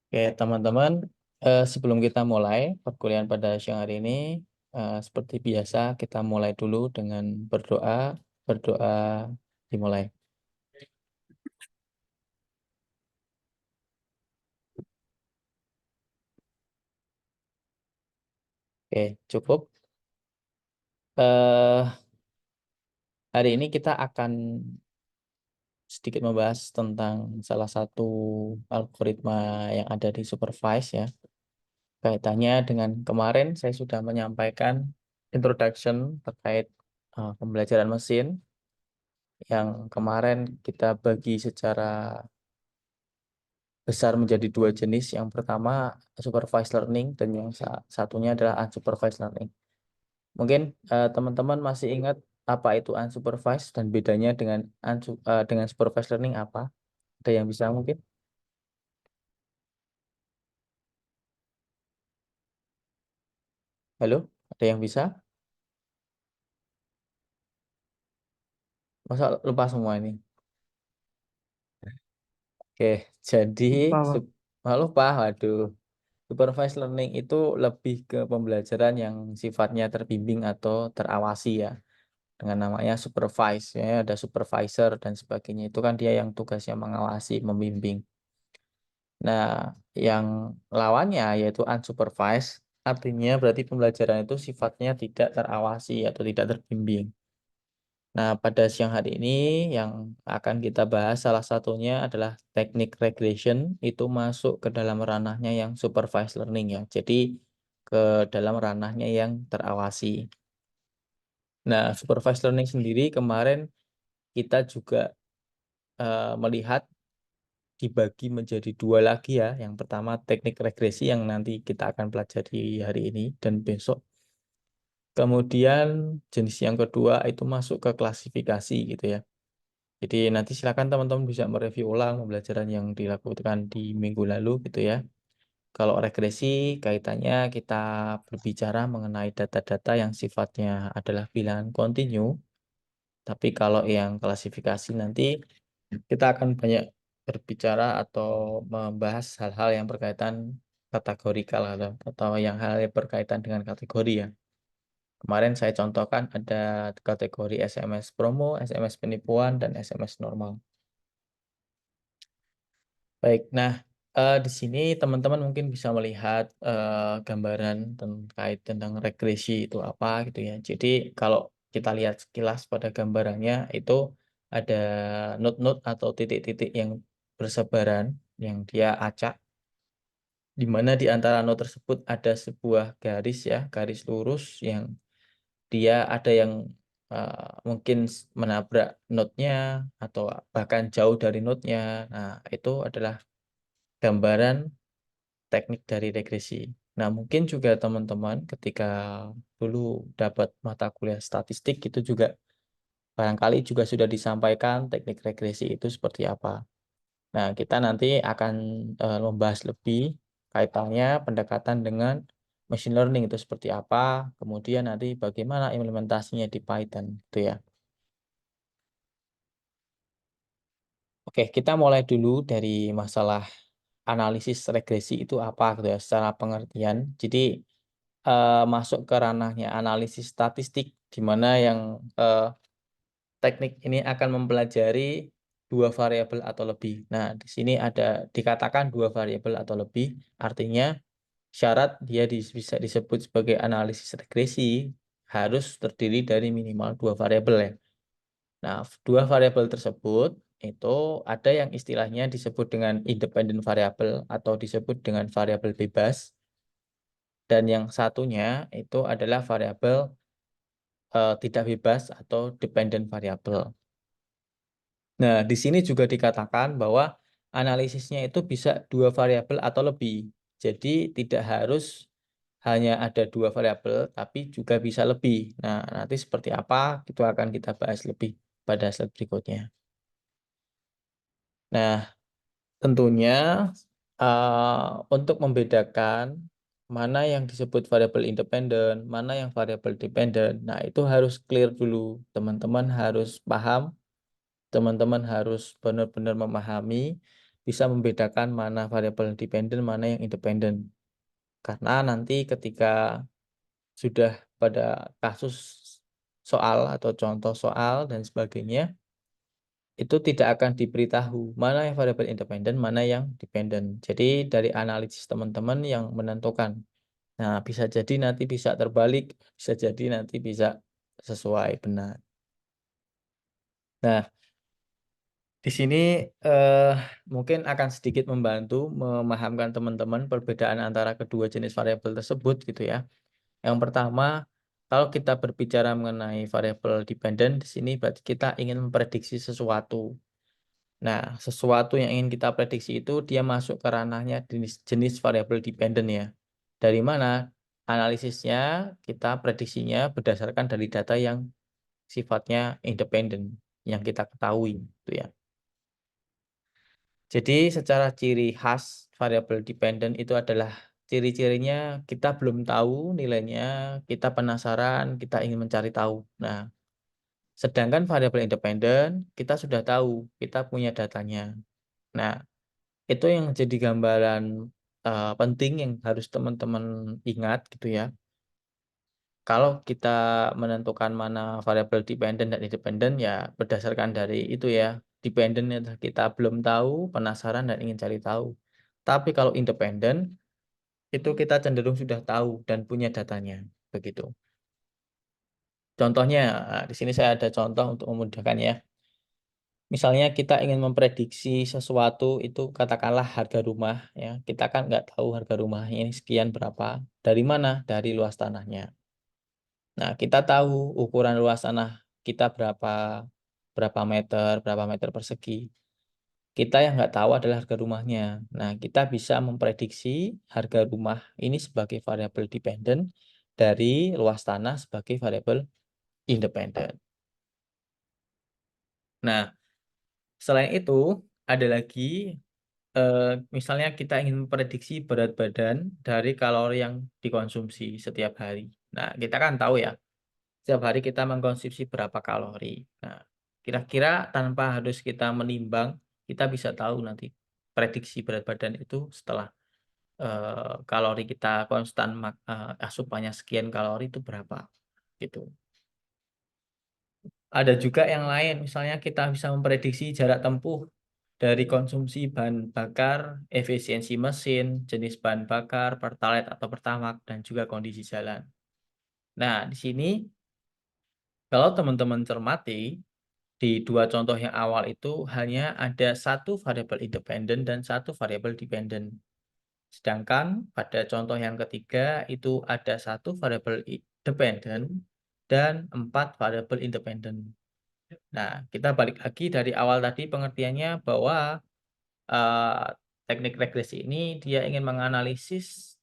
Oke, teman-teman, sebelum kita mulai perkuliahan pada siang hari ini, seperti biasa kita mulai dulu dengan berdoa. Berdoa dimulai. Oke, cukup. Eh, Hari ini kita akan sedikit membahas tentang salah satu algoritma yang ada di supervise ya. Kaitannya dengan kemarin saya sudah menyampaikan introduction terkait pembelajaran mesin yang kemarin kita bagi secara besar menjadi dua jenis. Yang pertama supervised learning dan yang satunya adalah unsupervised learning. Mungkin teman-teman masih ingat apa itu unsupervised dan bedanya dengan supervised learning apa? Ada yang bisa mungkin? Halo, ada yang bisa? Masa lupa semua ini? Oke, jadi Lupa, Bang. lupa, waduh. Supervised learning itu lebih ke pembelajaran yang sifatnya terbimbing atau terawasi ya. Dengan namanya supervise ya, ada supervisor dan sebagainya, itu kan dia yang tugasnya mengawasi, membimbing. Nah, yang lawannya yaitu unsupervised, artinya berarti pembelajaran itu sifatnya tidak terawasi atau tidak terbimbing. Nah, pada siang hari ini yang akan kita bahas salah satunya adalah teknik regression, itu masuk ke dalam ranahnya yang supervised learning ya. Jadi ke dalam ranahnya yang terawasi. Nah, supervised learning sendiri kemarin kita juga melihat dibagi menjadi dua lagi ya. Yang pertama teknik regresi yang nanti kita akan pelajari hari ini dan besok. Kemudian jenis yang kedua itu masuk ke klasifikasi gitu ya. Jadi nanti silakan teman-teman bisa mereview ulang pembelajaran yang dilakukan di minggu lalu gitu ya. Kalau regresi kaitannya kita berbicara mengenai data-data yang sifatnya adalah bilangan kontinu. Tapi kalau yang klasifikasi nanti kita akan banyak berbicara atau membahas hal-hal yang berkaitan kategorikal atau yang hal yang berkaitan dengan kategori ya. Kemarin saya contohkan ada kategori SMS promo, SMS penipuan, dan SMS normal. Baik, nah di sini teman-teman mungkin bisa melihat gambaran terkait tentang regresi itu apa gitu ya. Jadi kalau kita lihat sekilas pada gambarannya itu ada node-node atau titik-titik yang bersebaran yang dia acak, di mana di antara node tersebut ada sebuah garis ya, garis lurus yang dia ada yang mungkin menabrak node-nya atau bahkan jauh dari node-nya. Nah, itu adalah gambaran teknik dari regresi. Nah, mungkin juga teman-teman ketika dulu dapat mata kuliah statistik itu juga barangkali juga sudah disampaikan teknik regresi itu seperti apa. Nah, kita nanti akan membahas lebih kaitannya pendekatan dengan machine learning itu seperti apa, kemudian nanti bagaimana implementasinya di Python gitu ya. Oke, kita mulai dulu dari masalah analisis regresi itu apa gitu ya secara pengertian. Jadi masuk ke ranahnya analisis statistik di mana yang teknik ini akan mempelajari dua variabel atau lebih. Nah, di sini ada dikatakan dua variabel atau lebih, artinya syarat dia bisa disebut sebagai analisis regresi harus terdiri dari minimal dua variabel ya. Nah, dua variabel tersebut itu ada yang istilahnya disebut dengan independent variable atau disebut dengan variabel bebas, dan yang satunya itu adalah variabel tidak bebas atau dependent variable. Nah, di sini juga dikatakan bahwa analisisnya itu bisa dua variabel atau lebih. Jadi tidak harus hanya ada dua variabel, tapi juga bisa lebih. Nah, nanti seperti apa itu akan kita bahas lebih pada slide berikutnya. Nah, tentunya untuk membedakan mana yang disebut variabel independen, mana yang variabel dependen. Nah, itu harus clear dulu. Teman-teman harus paham, teman-teman harus benar-benar memahami bisa membedakan mana variabel dependen, mana yang independen. Karena nanti ketika sudah pada kasus soal atau contoh soal dan sebagainya, itu tidak akan diberitahu mana yang variabel independen, mana yang dependen. Jadi dari analisis teman-teman yang menentukan. Nah, bisa jadi nanti bisa terbalik, bisa jadi nanti bisa sesuai benar. Nah, di sini mungkin akan sedikit membantu memahamkan teman-teman perbedaan antara kedua jenis variabel tersebut gitu ya. Yang pertama, kalau kita berbicara mengenai variabel dependen di sini berarti kita ingin memprediksi sesuatu. Nah, sesuatu yang ingin kita prediksi itu dia masuk ke ranahnya jenis variabel dependen ya. Dari mana? Analisisnya, kita prediksinya berdasarkan dari data yang sifatnya independen, yang kita ketahui gitu ya. Jadi secara ciri khas variabel dependen itu adalah ciri-cirinya kita belum tahu nilainya, kita penasaran, kita ingin mencari tahu. Nah, sedangkan variabel independen kita sudah tahu, kita punya datanya. Nah, itu yang jadi gambaran, penting yang harus teman-teman ingat gitu ya. Kalau kita menentukan mana variabel dependen dan independen ya berdasarkan dari itu ya, dependen adalah kita belum tahu, penasaran dan ingin cari tahu. Tapi kalau independen, itu kita cenderung sudah tahu dan punya datanya, begitu. Contohnya, di sini saya ada contoh untuk memudahkan ya. Misalnya kita ingin memprediksi sesuatu itu katakanlah harga rumah ya, kita kan nggak tahu harga rumahnya ini sekian berapa, dari mana? Dari luas tanahnya. Nah, kita tahu ukuran luas tanah kita berapa meter persegi. Kita yang nggak tahu adalah harga rumahnya. Nah, kita bisa memprediksi harga rumah ini sebagai variabel dependen dari luas tanah sebagai variabel independen. Nah, selain itu ada lagi, misalnya kita ingin memprediksi berat badan dari kalori yang dikonsumsi setiap hari. Nah, kita kan tahu ya, setiap hari kita mengkonsumsi berapa kalori. Nah, kira-kira tanpa harus kita menimbang, kita bisa tahu nanti prediksi berat badan itu setelah, kalori kita konstan asupannya sekian kalori itu berapa, gitu. Ada juga yang lain, misalnya kita bisa memprediksi jarak tempuh dari konsumsi bahan bakar, efisiensi mesin, jenis bahan bakar, Pertalite atau Pertamax, dan juga kondisi jalan. Nah, di sini kalau teman-teman cermati, di dua contoh yang awal itu hanya ada satu variabel independen dan satu variabel dependen. Sedangkan pada contoh yang ketiga itu ada satu variabel dependen dan 4 variabel independen. Nah, kita balik lagi dari awal tadi pengertiannya bahwa, eee, teknik regresi ini dia ingin menganalisis,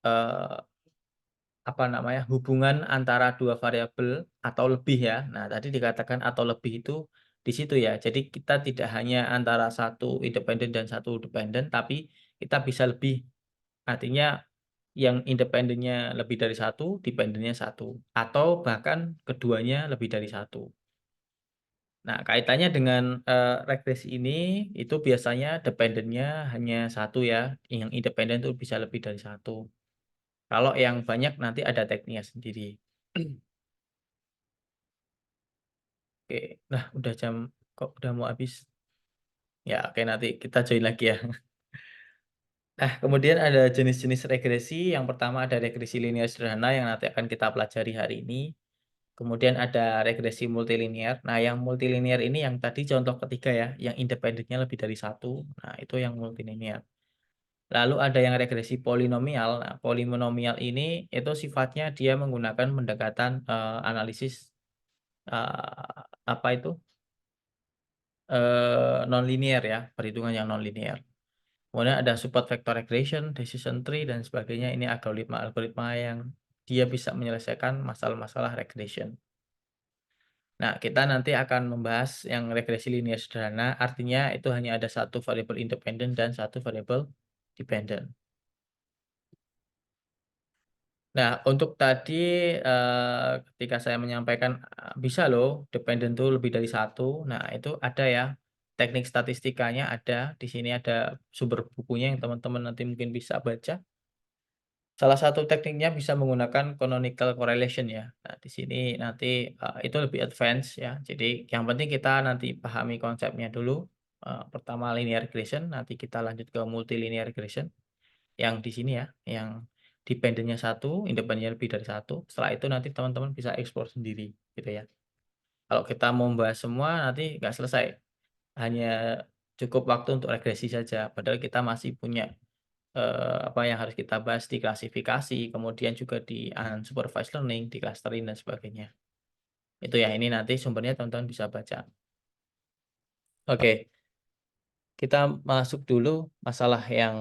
eee apa namanya, hubungan antara 2 variabel atau lebih ya. Nah, tadi dikatakan atau lebih itu di situ ya. Jadi kita tidak hanya antara satu independen dan satu dependen, tapi kita bisa lebih. Artinya yang independennya lebih dari satu, dependennya satu, atau bahkan keduanya lebih dari satu. Nah, kaitannya dengan, regresi ini, itu biasanya dependennya hanya satu ya, yang independen itu bisa lebih dari satu. Kalau yang banyak nanti ada tekniknya sendiri. Oke, nah udah jam kok udah mau habis? Ya oke nanti kita join lagi ya. Nah kemudian ada jenis-jenis regresi, yang pertama ada regresi linear sederhana yang nanti akan kita pelajari hari ini. Kemudian ada regresi multilinear. Nah yang multilinear ini yang tadi contoh ketiga ya, yang independennya lebih dari satu. Nah itu yang multilinear. Lalu ada yang regresi polinomial. Nah polinomial ini itu sifatnya dia menggunakan pendekatan, analisis, apa itu, nonlinear ya, perhitungan yang nonlinear. Kemudian ada support vector regression, decision tree, dan sebagainya. Ini algoritma-algoritma yang dia bisa menyelesaikan masalah-masalah regression. Nah, kita nanti akan membahas yang regresi linear sederhana, artinya itu hanya ada satu variabel independen dan satu variabel dependen. Nah, untuk tadi, ketika saya menyampaikan, bisa loh dependen itu lebih dari satu. Nah, itu ada ya. teknik statistikanya ada, di sini ada sumber bukunya yang teman-teman nanti mungkin bisa baca. Salah satu tekniknya bisa menggunakan canonical correlation ya. Nah, di sini nanti, itu lebih advance ya. Jadi yang penting kita nanti pahami konsepnya dulu, pertama linear regression, nanti kita lanjut ke multilinear regression, yang di sini ya, yang dependent-nya 1, independen lebih dari satu. Setelah itu nanti teman-teman bisa explore sendiri, gitu ya. Kalau kita mau membahas semua nanti nggak selesai, hanya cukup waktu untuk regresi saja, padahal kita masih punya apa yang harus kita bahas di klasifikasi, kemudian juga di unsupervised learning, di clustering dan sebagainya. Itu ya, ini nanti sumbernya teman-teman bisa baca. Oke, kita masuk dulu masalah yang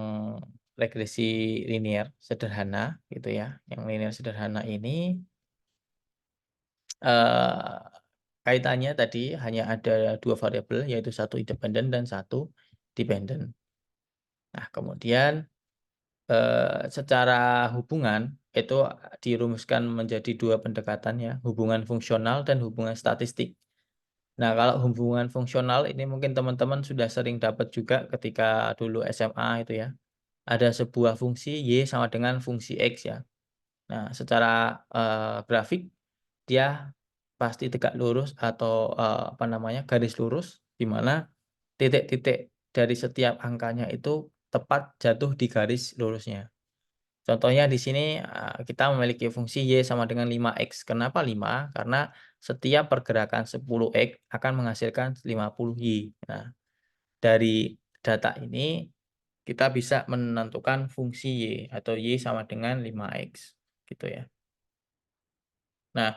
regresi linear sederhana gitu ya. Yang linear sederhana ini eee, kaitannya tadi hanya ada 2 variabel, yaitu satu independen dan satu dependent. Nah, kemudian secara hubungan, itu dirumuskan menjadi 2 pendekatan ya, hubungan fungsional dan hubungan statistik. Nah, kalau hubungan fungsional ini mungkin teman-teman sudah sering dapat juga ketika dulu SMA itu ya. Ada sebuah fungsi Y sama dengan fungsi X ya. Nah, secara, grafik dia pasti tegak lurus atau, apa namanya, garis lurus, di mana titik-titik dari setiap angkanya itu tepat jatuh di garis lurusnya. Contohnya di sini, kita memiliki fungsi Y sama dengan 5X. Kenapa 5? Karena setiap pergerakan 10X akan menghasilkan 50Y. Nah, dari data ini kita bisa menentukan fungsi Y atau Y sama dengan 5X, gitu ya. Nah,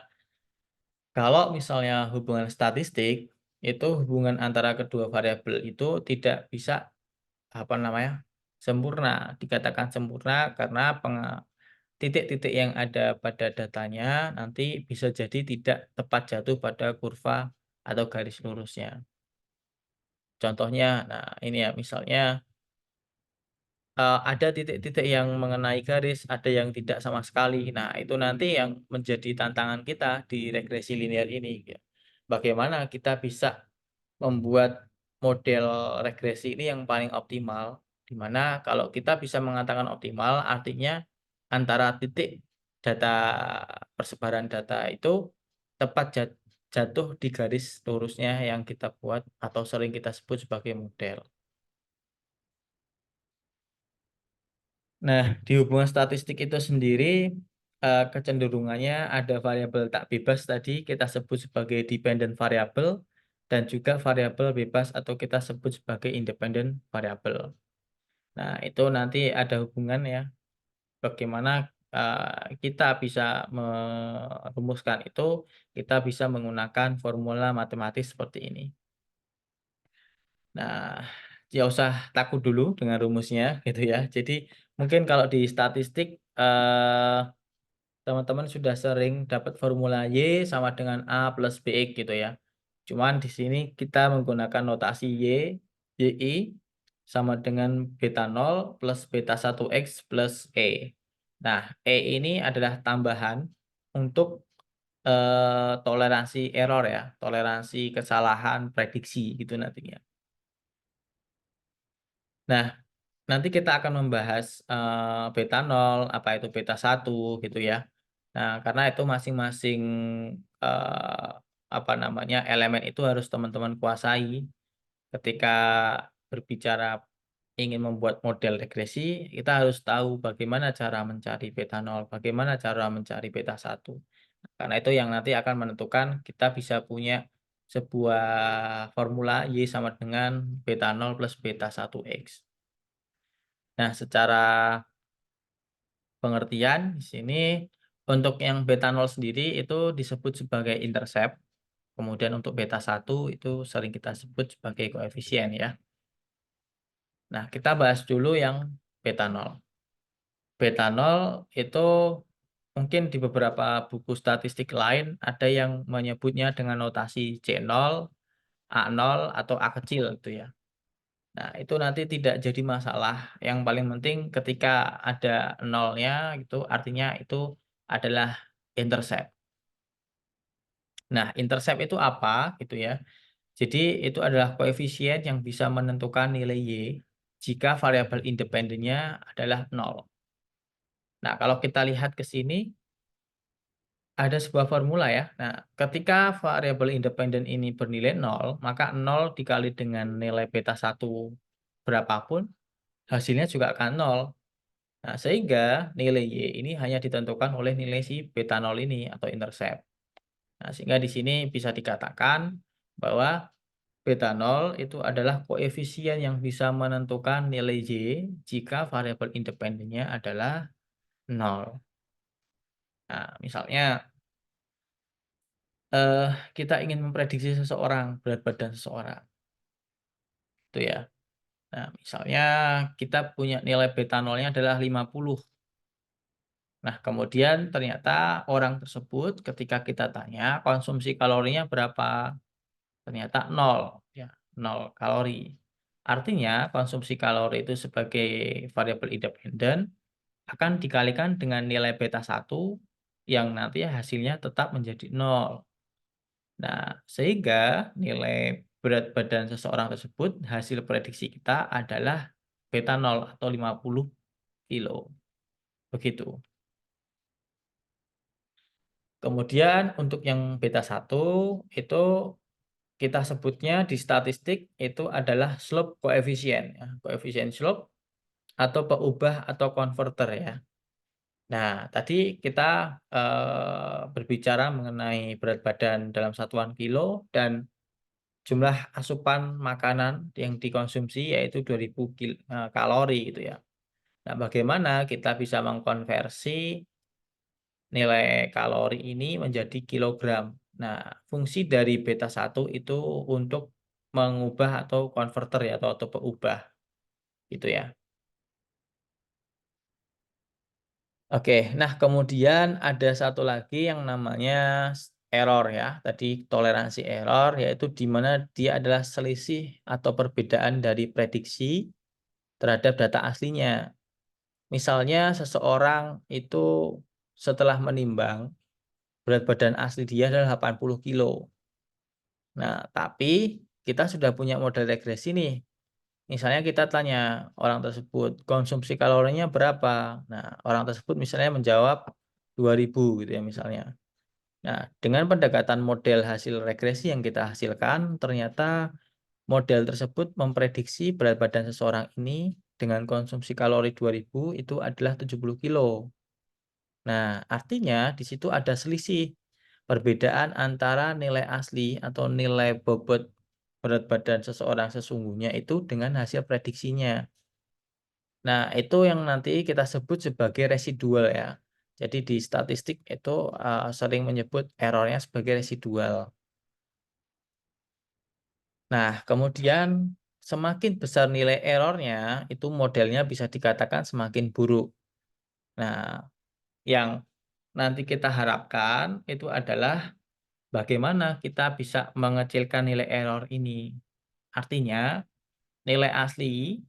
kalau misalnya hubungan statistik, itu hubungan antara kedua variabel itu tidak bisa, apa namanya, sempurna. Dikatakan sempurna karena titik-titik yang ada pada datanya nanti bisa jadi tidak tepat jatuh pada kurva atau garis lurusnya. Contohnya, nah ini ya misalnya, ada titik-titik yang mengenai garis, ada yang tidak sama sekali. Nah itu nanti yang menjadi tantangan kita di regresi linear ini ya. Bagaimana kita bisa membuat model regresi ini yang paling optimal, di mana kalau kita bisa mengatakan optimal, artinya antara titik data persebaran data itu tepat jatuh di garis lurusnya yang kita buat atau sering kita sebut sebagai model. Nah, di hubungan statistik itu sendiri, kecenderungannya ada variabel tak bebas tadi kita sebut sebagai dependent variable dan juga variabel bebas atau kita sebut sebagai independent variable. Nah, itu nanti ada hubungan ya, bagaimana, kita bisa merumuskan itu, kita bisa menggunakan formula matematis seperti ini. Nah, ya usah takut dulu dengan rumusnya gitu ya. Jadi mungkin kalau di statistik, teman-teman sudah sering dapat formula Y sama dengan A plus BX gitu ya. Cuman di sini kita menggunakan notasi YI sama dengan beta 0 plus beta 1X plus E. Nah, E ini adalah tambahan untuk, toleransi error ya, toleransi kesalahan prediksi gitu nantinya. Nah, nanti kita akan membahas, beta 0, apa itu beta 1 gitu ya. Nah, karena itu masing-masing, eee, apa namanya, elemen itu harus teman-teman kuasai. Ketika berbicara ingin membuat model regresi, kita harus tahu bagaimana cara mencari beta 0, bagaimana cara mencari beta 1. Karena itu yang nanti akan menentukan kita bisa punya sebuah formula Y sama dengan beta 0 plus beta 1X. Nah, secara pengertian di sini untuk yang beta 0 sendiri itu disebut sebagai intercept, kemudian untuk beta 1 itu sering kita sebut sebagai koefisien ya. Nah, kita bahas dulu yang beta 0. Beta 0 itu mungkin di beberapa buku statistik lain ada yang menyebutnya dengan notasi C0, A0, atau A kecil gitu ya. Nah, itu nanti tidak jadi masalah, yang paling penting ketika ada nolnya gitu, artinya itu adalah intercept. Nah, intercept itu apa gitu ya, Jadi itu adalah koefisien yang bisa menentukan nilai Y jika variabel independennya adalah 0. Nah, kalau kita lihat ke sini, ada sebuah formula ya. Nah, ketika variabel independen ini bernilai 0, maka 0 dikali dengan nilai beta 1 berapapun, hasilnya juga akan 0. Nah, sehingga nilai Y ini hanya ditentukan oleh nilai si beta 0 ini atau intercept. Nah, sehingga di sini bisa dikatakan bahwa beta 0 itu adalah koefisien yang bisa menentukan nilai Y jika variabel independennya adalah 0. Nah, misalnya kita ingin memprediksi seseorang, berat badan seseorang, itu ya. Nah, misalnya kita punya nilai beta nolnya adalah 50. Nah, kemudian ternyata orang tersebut ketika kita tanya konsumsi kalorinya berapa? Ternyata 0, ya, 0 kalori. Artinya konsumsi kalori itu sebagai variabel independen akan dikalikan dengan nilai beta 1 yang nanti hasilnya tetap menjadi 0. Nah, sehingga nilai berat badan seseorang tersebut hasil prediksi kita adalah beta 0 atau 50 kilo, begitu. Kemudian untuk yang beta 1 itu kita sebutnya di statistik itu adalah slope coefficient ya, koefisien slope atau peubah atau konverter ya. Nah, tadi kita, berbicara mengenai berat badan dalam satuan kilo dan jumlah asupan makanan yang dikonsumsi yaitu 2000 kalori gitu ya. Nah, bagaimana kita bisa mengkonversi nilai kalori ini menjadi kilogram. Nah, fungsi dari beta 1 itu untuk mengubah atau konverter ya atau peubah gitu ya. Oke, nah kemudian ada satu lagi yang namanya error ya. Tadi toleransi error yaitu di mana dia adalah selisih atau perbedaan dari prediksi terhadap data aslinya. Misalnya seseorang itu setelah menimbang berat badan asli dia adalah 80 kilo. Nah, tapi kita sudah punya model regresi nih. Misalnya kita tanya orang tersebut konsumsi kalorinya berapa. Nah, orang tersebut misalnya menjawab 2000 gitu ya misalnya. Nah, dengan pendekatan model hasil regresi yang kita hasilkan, ternyata model tersebut memprediksi berat badan seseorang ini dengan konsumsi kalori 2000 itu adalah 70 kilo. Nah, artinya di situ ada selisih perbedaan antara nilai asli atau nilai bobot berat badan seseorang sesungguhnya itu dengan hasil prediksinya. Nah, itu yang nanti kita sebut sebagai residual ya. Jadi di statistik itu sering menyebut errornya sebagai residual. Nah, kemudian semakin besar nilai errornya, itu modelnya bisa dikatakan semakin buruk. Nah, yang nanti kita harapkan itu adalah bagaimana kita bisa mengecilkan nilai error ini. Artinya, nilai asli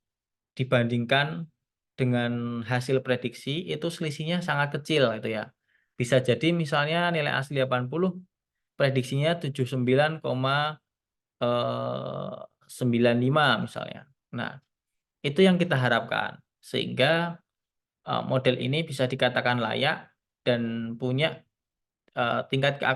dibandingkan dengan hasil prediksi itu selisihnya sangat kecil itu ya. Bisa jadi misalnya nilai asli 80, prediksinya 79,95 misalnya. Nah, itu yang kita harapkan. Sehingga model ini bisa dikatakan layak dan punya tingkat